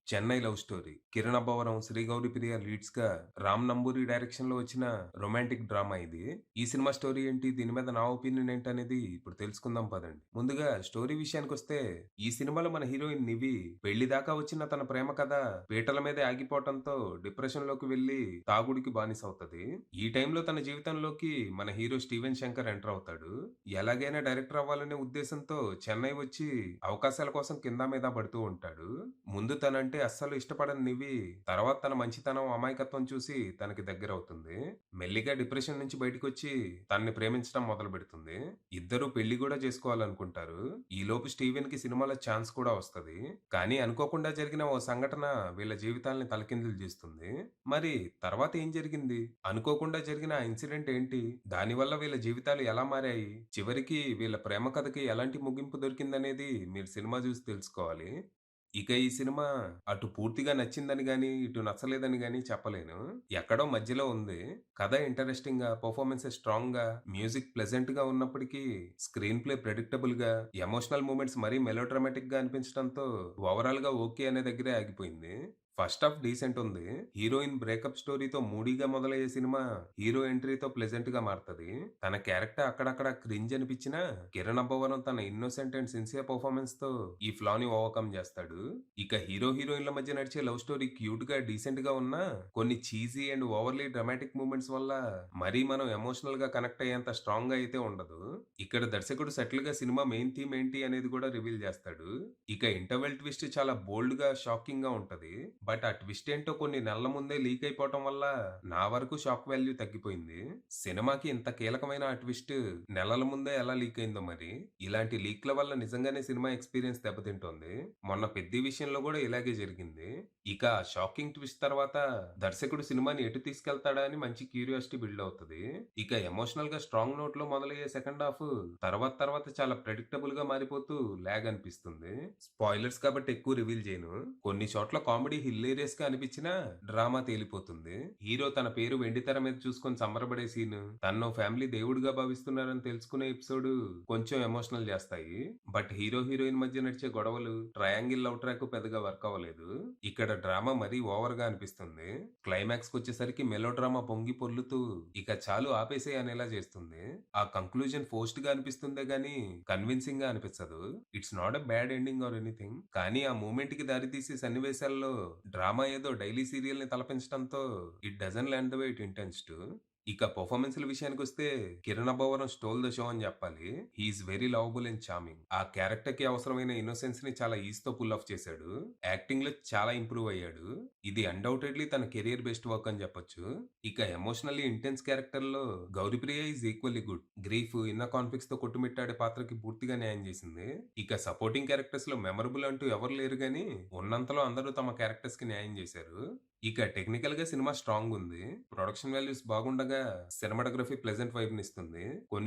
Chennai love story. Kiran Abbavaram, Sri Gouri Priya లీడ్స్‌గా రామ్ నంబూరి డైరెక్షన్‌లో వచ్చిన రొమాంటిక్ డ్రామా ఇది. ఈ సినిమా స్టోరీ ఏంటి? దీని మీద నా ఒపీనియన్ ఏంటనేది ఇప్పుడు తెలుసుకుందాం పదండి. ముందుగా స్టోరీ విషయానికొస్తే ఈ సినిమాలో మన హీరోయిన్ నివి పెళ్లి దాకా వచ్చిన తన ప్రేమ కథ పీటల మీదే ఆగిపోవటంతో డిప్రెషన్‌లోకి వెళ్లి తాగుడుకి బానిసవుతది. ఈ టైంలో తన జీవితంలోకి మన హీరో స్టీవెన్ శంకర్ ఎంటర్ అవుతాడు. ఎలాగైనా డైరెక్టర్ అవ్వాలనే ఉద్దేశంతో చెన్నై వచ్చి అవకాశాల కోసం కిందా మీద పడుతూ ఉంటాడు. ముందు తనంటే అస్సలు ఇష్టపడని నివి, తర్వాత తన మంచితనం, అమాయకత్వం చూసి తనకి దగ్గరవుతుంది. మెల్లిగా డిప్రెషన్ నుంచి బయటికొచ్చి తనని ప్రేమించడం మొదలుపెడుతుంది. ఇద్దరూ పెళ్లి గూడా చేసుకోవాలనుకుంటారు. ఈలోపు స్టీవెన్‌కి సినిమాలో ఛాన్స్ కూడా వస్తది. కానీ అనుకోకుండా జరిగిన ఓ సంఘటన వీళ్ళ జీవితాల్ని తలకిందులు చేస్తుంది. మరి తర్వాత ఏం జరిగింది? అనుకోకుండా జరిగిన ఆ ఇన్సిడెంట్ ఏంటి? దానివల్ల వీళ్ళ జీవితాలు ఎలా మారాయి? చివరికి వీళ్ళ ప్రేమ కథకి ఎలాంటి ముగింపు దొరికిందనేది మీరు సినిమా చూసి తెలుసుకోవాలి. ఇక ఈ సినిమా అటు పూర్తిగా నచ్చిందని గాని, ఇటు నచ్చలేదని గాని చెప్పలేను. ఎక్కడో మధ్యలో ఉంది. కథ ఇంట్రెస్టింగ్‌గా, పెర్ఫార్మన్సెస్ స్ట్రాంగ్‌గా, మ్యూజిక్ ప్లెజెంట్‌గా ఉన్నప్పటికీ, స్క్రీన్ ప్లే ప్రెడిక్టబుల్‌గా, ఎమోషనల్ మూమెంట్స్ మరీ మెలోడ్రామాటిక్‌గా అనిపించడంతో ఓవరాల్‌గా ఓకే అనే దగ్గరే ఆగిపోయింది. ఫస్ట్ హాఫ్ డీసెంట్ ఉంది. హీరోయిన్ బ్రేకప్ స్టోరీతో మూడీగా మొదలయ్యే సినిమా హీరో ఎంట్రీతో ప్లెజెంట్‌గా మారతది. తన క్యారెక్టర్ అక్కడక్కడ క్రింజ్ అనిపించినా, కిరణ్ అబ్బవరం తన ఇన్నోసెంట్ అండ్ సిన్సియర్ పెర్ఫార్మన్స్‌తో ఈ ఫ్లాని ఓవర్‌కమ్ చేస్తాడు. ఇక హీరో హీరోయిన్‌ల మధ్య నడిచే లవ్ స్టోరీ క్యూట్‌గా, డీసెంట్‌గా ఉన్నా, కొన్ని cheesy and overly dramatic moments వల్ల మరీ మనం ఎమోషనల్‌గా కనెక్ట్ అయ్యేంత స్ట్రాంగ్‌గా అయితే ఉండదు. ఇక్కడ దర్శకుడు సెటిల్‌గా సినిమా మెయిన్ థీమ్ ఏంటి అనేది కూడా రివీల్ చేస్తాడు. ఇక ఇంటర్వెల్ ట్విస్ట్ చాలా బోల్డ్‌గా, షాకింగ్‌గా ఉంటది. బట్ ఆ ట్విస్ట్ ఏంటో కొన్ని నెలల ముందే లీక్ అయిపోవటం వల్ల నా వరకు షాక్ వాల్యూ తగ్గిపోయింది. సినిమాకి ఇంత కీలకమైన ఆ ట్విస్ట్ నెలల ముందే ఎలా లీక్ అయిందో మరి. ఇలాంటి లీక్‌ల వల్ల నిజంగానే సినిమా ఎక్స్‌పీరియన్స్ దెబ్బతింటోంది. మొన్న 'పెద్ది' విషయంలో గూడా ఇలాగే జరిగింది. ఇక ఆ షాకింగ్ ట్విస్ట్ తర్వాత దర్శకుడు సినిమాని ఎటు తీసుకెళ్తాడా అని మంచి క్యూరియాసిటీ బిల్డ్ అవుతది. ఇక ఎమోషనల్‌గా స్ట్రాంగ్ నోట్‌లో మొదలయ్యే సెకండ్ హాఫ్ తర్వాత చాలా ప్రెడిక్టబుల్‌గా మారిపోతూ లాగ్ అనిపిస్తుంది. స్పాయిలర్స్ కాబట్టి ఎక్కువ రివీల్ చేయను. కొన్ని చోట్ల కామెడీ హిల్లేరియస్‌గా అనిపించినా డ్రామా తేలిపోతుంది. హీరో తన పేరు వెండితెర మీద చూసుకొని సంబరపడే సీన్, తనను ఫ్యామిలీ దేవుడిగా భావిస్తున్నారని తెలుసుకునే ఎపిసోడ్ కొంచెం ఎమోషనల్ చేస్తాయి. బట్ హీరో హీరోయిన్ మధ్య నడిచే గొడవలు, ట్రయాంగిల్ లవ్ ట్రాక్ పెద్దగా వర్క్ అవ్వలేదు. ఇక్కడ డ్రామా మరీ ఓవర్ గా అనిపిస్తుంది. క్లైమాక్స్ కొచ్చేసరికి మెలో డ్రామా పొంగి పొర్లుతూ ఇక చాలు ఆపేసేయ్ అనేలా చేస్తుంది. ఆ కంక్లూజన్ ఫోర్స్డ్ గా అనిపిస్తుందే గానీ కన్విన్సింగ్ గా అనిపించదు. It's not a bad ending or anything. కానీ ఆ మూమెంట్ కి దారితీసే సన్నివేశాల్లో డ్రామా ఏదో డైలీ సీరియల్ ని తలపించడంతో it doesn't land the way it intends to. ఇక పెర్ఫార్మన్స్‌ల విషయానికొస్తే 'Kiran Abbavaram' stole the show అని జెప్పాలి. He is very lovable and charming. ఆ క్యారెక్టర్‌కి అవసరమైన ఇన్నోసెన్స్‌ని చాలా ఈజీ‌తో పుల్ ఆఫ్ చేశాడు. యాక్టింగ్‌లో చాలా ఇంప్రూవ్ అయ్యాడు. ఇది అన్‌డౌటెడ్‌లీ తన కెరియర్ బెస్ట్ వర్క్ అని జెప్పొచ్చు. ఇక ఎమోషనల్లీ ఇంటెన్స్ క్యారెక్టర్‌లో Gouri Priya is equally good. Grief, inner కాన్ఫ్లిక్ట్స్‌తో కొట్టుమిట్టాడే పాత్రకి పూర్తిగా న్యాయం జేసింది. ఇక సపోర్టింగ్ క్యారెక్టర్స్‌లో మెమరబుల్ అంటూ ఎవరు లేరు గానీ, ఉన్నంతలో అందరూ తమ క్యారెక్టర్స్‌కి న్యాయం జేశారు. ఇక టెక్నికల్‌గా సినిమా స్ట్రాంగుంది. ప్రొడక్షన్ వాల్యూస్ బాగుండగా, సినిమాటోగ్రఫీ ప్లెజెంట్ వైబ్‌నిస్తుంది.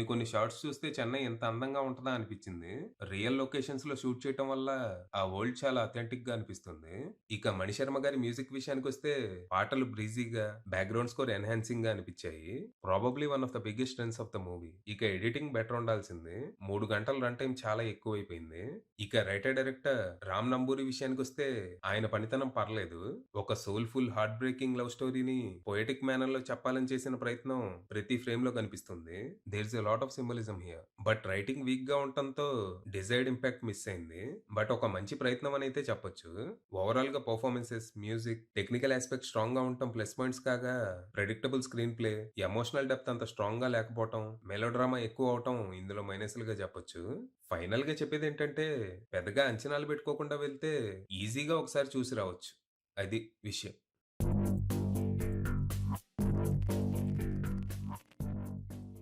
కొన్ని షాట్స్ చూస్తే చెన్నై ఎంత అందంగా ఉంటదా అనిపిచ్చింది. రియల్ లొకేషన్స్‌లో షూట్ చేయటం వల్ల ఆ వరల్డ్ చాలా అథెంటిక్‌గా అనిపిస్తుంది. ఇక మణిశర్మ గారి మ్యూజిక్ విషయానికొస్తే పాటలు బ్రీజీగా, బ్యాక్‌గ్రౌండ్ స్కోర్ ఎన్హాన్సింగ్‌గా అనిపిచ్చాయి. Probably one of the biggest strengths of the movie. ఇక ఎడిటింగ్ బెటర్ ఉండాల్సింది. 3 గంటల రన్ టైమ్ చాలా ఎక్కువైపోయింది. ఇక రైటర్ డైరెక్టర్ రామ్ నంబూరి విషయానికొస్తే ఆయన పనితనం పర్లేదు. ఒక సోల్‌ఫుల్, హార్ట్ బ్రేకింగ్ లవ్ స్టోరీని పొయెటిక్ మేనర్‌లో చెప్పాలని చేసిన ప్రయత్నం ప్రతి ఫ్రేమ్‌లో కనిపిస్తుంది. There is a lot of symbolism here. But writing వీక్‌గా ఉండటంతో డిజైర్డ్ ఇంపాక్ట్ మిస్ అయింది. బట్ ఒక మంచి ప్రయత్నం అనైతే చెప్పొచ్చు. ఓవరాల్‌గా పెర్ఫార్మన్సెస్, మ్యూజిక్, టెక్నికల్ యాస్పెక్ట్ స్ట్రాంగ్‌గా ఉండటం ప్లస్ పాయింట్స్ కాగా, predictable screen play, emotional depth అంత స్ట్రాంగ్‌గా లేకపోవటం, మెలోడ్రామా ఎక్కువ అవటం ఇందులో మైనస్‌లుగా చెప్పొచ్చు. ఫైనల్‌గా చెప్పేదేంటంటే, పెద్దగా అంచనాలు పెట్టుకోకుండా వెళ్తే ఈజీగా ఒకసారి చూసి రావచ్చు. అది విషయం.